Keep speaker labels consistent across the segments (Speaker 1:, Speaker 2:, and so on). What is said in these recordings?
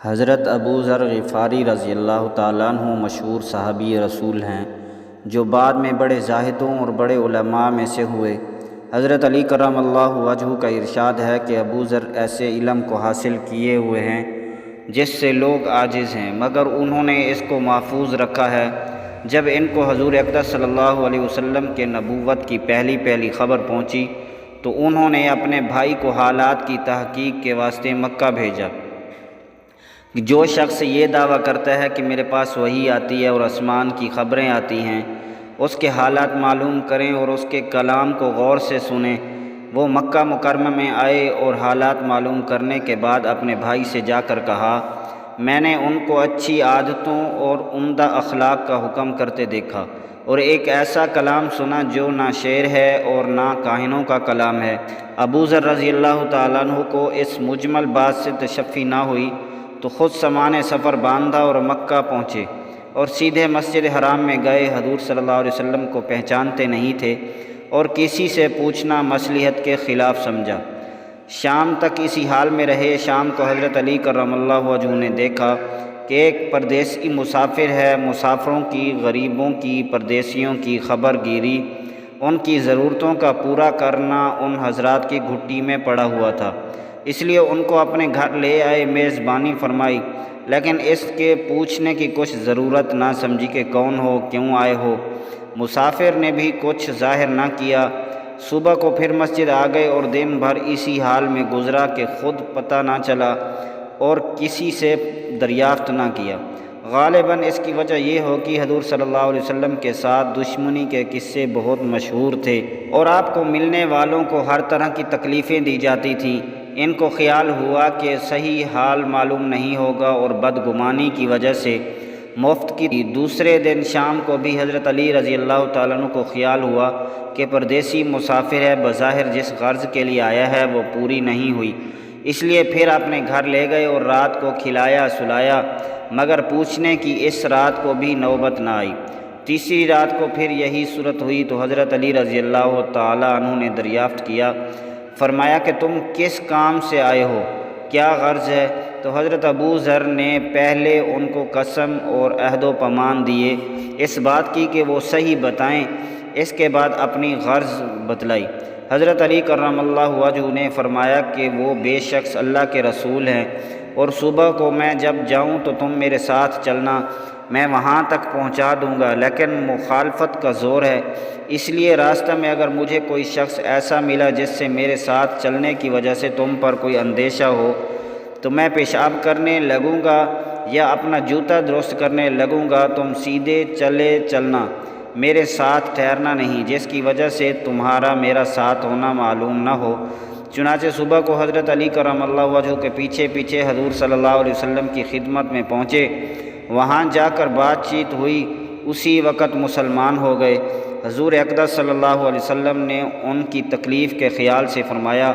Speaker 1: حضرت ابو ذر غفاری رضی اللہ تعالیٰ عنہ مشہور صحابی رسول ہیں جو بعد میں بڑے زاہدوں اور بڑے علماء میں سے ہوئے۔ حضرت علی کرم اللہ وجہہ کا ارشاد ہے کہ ابو ذر ایسے علم کو حاصل کیے ہوئے ہیں جس سے لوگ عاجز ہیں، مگر انہوں نے اس کو محفوظ رکھا ہے۔ جب ان کو حضور اقدس صلی اللہ علیہ وسلم کے نبوت کی پہلی خبر پہنچی تو انہوں نے اپنے بھائی کو حالات کی تحقیق کے واسطے مکہ بھیجا۔ جو شخص یہ دعویٰ کرتا ہے کہ میرے پاس وحی آتی ہے اور آسمان کی خبریں آتی ہیں، اس کے حالات معلوم کریں اور اس کے کلام کو غور سے سنیں۔ وہ مکہ مکرمہ میں آئے اور حالات معلوم کرنے کے بعد اپنے بھائی سے جا کر کہا، میں نے ان کو اچھی عادتوں اور عمدہ اخلاق کا حکم کرتے دیکھا اور ایک ایسا کلام سنا جو نہ شعر ہے اور نہ کاہنوں کا کلام ہے۔ ابو ذر رضی اللہ تعالیٰ عنہ کو اس مجمل بات سے تشفی نہ ہوئی تو خود سامان سفر باندھا اور مکہ پہنچے اور سیدھے مسجد حرام میں گئے۔ حضور صلی اللہ علیہ وسلم کو پہچانتے نہیں تھے اور کسی سے پوچھنا مصلحت کے خلاف سمجھا۔ شام تک اسی حال میں رہے۔ شام کو حضرت علی کرم اللہ وجہہ نے دیکھا کہ ایک پردیسی مسافر ہے۔ مسافروں کی، غریبوں کی، پردیسیوں کی خبر گیری، ان کی ضرورتوں کا پورا کرنا ان حضرات کی گھٹی میں پڑا ہوا تھا، اس لیے ان کو اپنے گھر لے آئے، میزبانی فرمائی، لیکن اس کے پوچھنے کی کچھ ضرورت نہ سمجھی کہ کون ہو، کیوں آئے ہو۔ مسافر نے بھی کچھ ظاہر نہ کیا۔ صبح کو پھر مسجد آ گئے اور دن بھر اسی حال میں گزرا کہ خود پتہ نہ چلا اور کسی سے دریافت نہ کیا۔ غالباً اس کی وجہ یہ ہو کہ حضور صلی اللہ علیہ وسلم کے ساتھ دشمنی کے قصے بہت مشہور تھے اور آپ کو ملنے والوں کو ہر طرح کی تکلیفیں دی جاتی تھیں۔ ان کو خیال ہوا کہ صحیح حال معلوم نہیں ہوگا اور بدگمانی کی وجہ سے مفت کی۔ دوسرے دن شام کو بھی حضرت علی رضی اللہ تعالیٰ عنہ کو خیال ہوا کہ پردیسی مسافر ہے، بظاہر جس غرض کے لیے آیا ہے وہ پوری نہیں ہوئی، اس لیے پھر اپنے گھر لے گئے اور رات کو کھلایا سلایا، مگر پوچھنے کی اس رات کو بھی نوبت نہ آئی۔ تیسری رات کو پھر یہی صورت ہوئی تو حضرت علی رضی اللہ تعالیٰ عنہ نے دریافت کیا، فرمایا کہ تم کس کام سے آئے ہو، کیا غرض ہے؟ تو حضرت ابو ذر نے پہلے ان کو قسم اور عہد و پیمان دیے اس بات کی کہ وہ صحیح بتائیں، اس کے بعد اپنی غرض بتلائی۔ حضرت علی کرم اللہ وجہہ نے فرمایا کہ وہ بے شک اللہ کے رسول ہیں اور صبح کو میں جب جاؤں تو تم میرے ساتھ چلنا، میں وہاں تک پہنچا دوں گا، لیکن مخالفت کا زور ہے، اس لیے راستہ میں اگر مجھے کوئی شخص ایسا ملا جس سے میرے ساتھ چلنے کی وجہ سے تم پر کوئی اندیشہ ہو تو میں پیشاب کرنے لگوں گا یا اپنا جوتا درست کرنے لگوں گا، تم سیدھے چلے چلنا، میرے ساتھ ٹھہرنا نہیں، جس کی وجہ سے تمہارا میرا ساتھ ہونا معلوم نہ ہو۔ چنانچہ صبح کو حضرت علی کرم اللہ وجہہ کے پیچھے پیچھے حضور صلی اللہ علیہ وسلم کی خدمت میں پہنچے۔ وہاں جا کر بات چیت ہوئی، اسی وقت مسلمان ہو گئے۔ حضور اقدس صلی اللہ علیہ وسلم نے ان کی تکلیف کے خیال سے فرمایا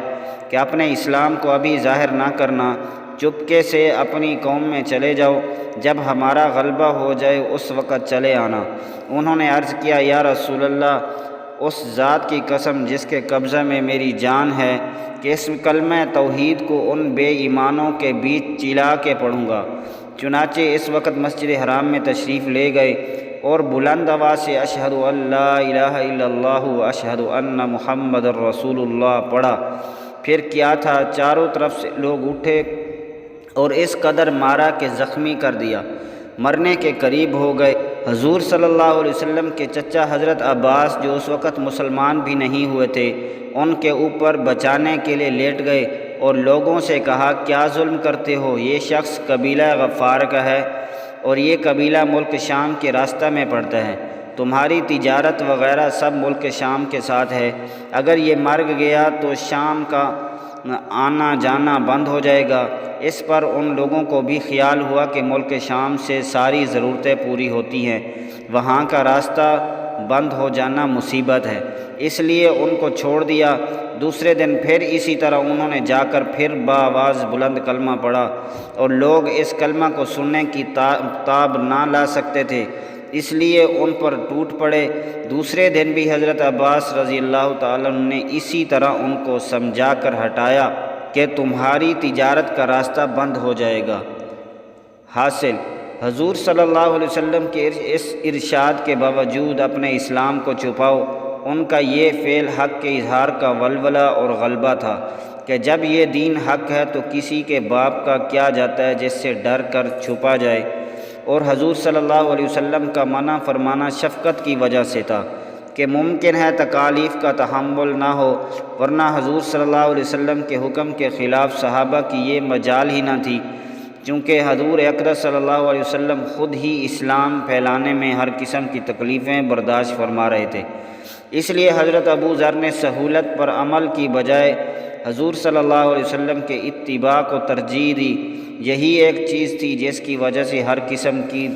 Speaker 1: کہ اپنے اسلام کو ابھی ظاہر نہ کرنا، چپکے سے اپنی قوم میں چلے جاؤ، جب ہمارا غلبہ ہو جائے اس وقت چلے آنا۔ انہوں نے عرض کیا، یا رسول اللہ، اس ذات کی قسم جس کے قبضہ میں میری جان ہے کہ اس کلمہ توحید کو ان بے ایمانوں کے بیچ چلا کے پڑھوں گا۔ چنانچہ اس وقت مسجد حرام میں تشریف لے گئے اور بلند آواز سے اشہد ان لا الہ الا اللہ اشہد ان محمد رسول اللہ پڑھا۔ پھر کیا تھا، چاروں طرف سے لوگ اٹھے اور اس قدر مارا کہ زخمی کر دیا، مرنے کے قریب ہو گئے۔ حضور صلی اللہ علیہ وسلم کے چچا حضرت عباس جو اس وقت مسلمان بھی نہیں ہوئے تھے، ان کے اوپر بچانے کے لیے لیٹ گئے اور لوگوں سے کہا، کیا ظلم کرتے ہو؟ یہ شخص قبیلہ غفار کا ہے اور یہ قبیلہ ملک شام کے راستہ میں پڑتا ہے، تمہاری تجارت وغیرہ سب ملک شام کے ساتھ ہے، اگر یہ مر گیا تو شام کا آنا جانا بند ہو جائے گا۔ اس پر ان لوگوں کو بھی خیال ہوا کہ ملک شام سے ساری ضرورتیں پوری ہوتی ہیں، وہاں کا راستہ بند ہو جانا مصیبت ہے، اس لیے ان کو چھوڑ دیا۔ دوسرے دن پھر اسی طرح انہوں نے جا کر پھر بآواز بلند کلمہ پڑھا اور لوگ اس کلمہ کو سننے کی تاب نہ لا سکتے تھے، اس لیے ان پر ٹوٹ پڑے۔ دوسرے دن بھی حضرت عباس رضی اللہ تعالیٰ عنہ نے اسی طرح ان کو سمجھا کر ہٹایا کہ تمہاری تجارت کا راستہ بند ہو جائے گا۔ حاصل حضور صلی اللہ علیہ وسلم کے اس ارشاد کے باوجود اپنے اسلام کو چھپاؤ، ان کا یہ فعل حق کے اظہار کا ولولہ اور غلبہ تھا کہ جب یہ دین حق ہے تو کسی کے باپ کا کیا جاتا ہے جس سے ڈر کر چھپا جائے، اور حضور صلی اللہ علیہ وسلم کا منع فرمانا شفقت کی وجہ سے تھا کہ ممکن ہے تکالیف کا تحمل نہ ہو، ورنہ حضور صلی اللہ علیہ وسلم کے حکم کے خلاف صحابہ کی یہ مجال ہی نہ تھی، چونکہ حضور اکرم صلی اللہ علیہ وسلم خود ہی اسلام پھیلانے میں ہر قسم کی تکلیفیں برداشت فرما رہے تھے۔ اس لیے حضرت ابو ذر نے سہولت پر عمل کی بجائے حضور صلی اللہ علیہ وسلم کے اتباع کو ترجیح دی۔ یہی ایک چیز تھی جس کی وجہ سے ہر قسم کی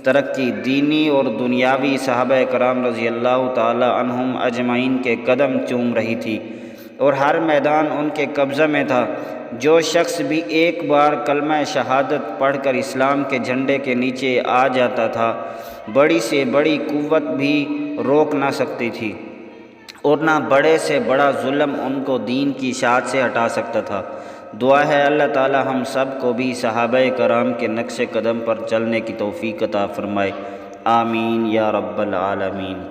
Speaker 1: ترقی دینی اور دنیاوی صحابہ کرام رضی اللہ تعالی عنہم اجمعین کے قدم چوم رہی تھی، اور ہر میدان ان کے قبضہ میں تھا۔ جو شخص بھی ایک بار کلمہ شہادت پڑھ کر اسلام کے جھنڈے کے نیچے آ جاتا تھا، بڑی سے بڑی قوت بھی روک نہ سکتی تھی، اور نہ بڑے سے بڑا ظلم ان کو دین کی اشاعت سے ہٹا سکتا تھا۔ دعا ہے اللہ تعالی ہم سب کو بھی صحابہ کرام کے نقش قدم پر چلنے کی توفیق عطا فرمائے، آمین یا رب العالمین۔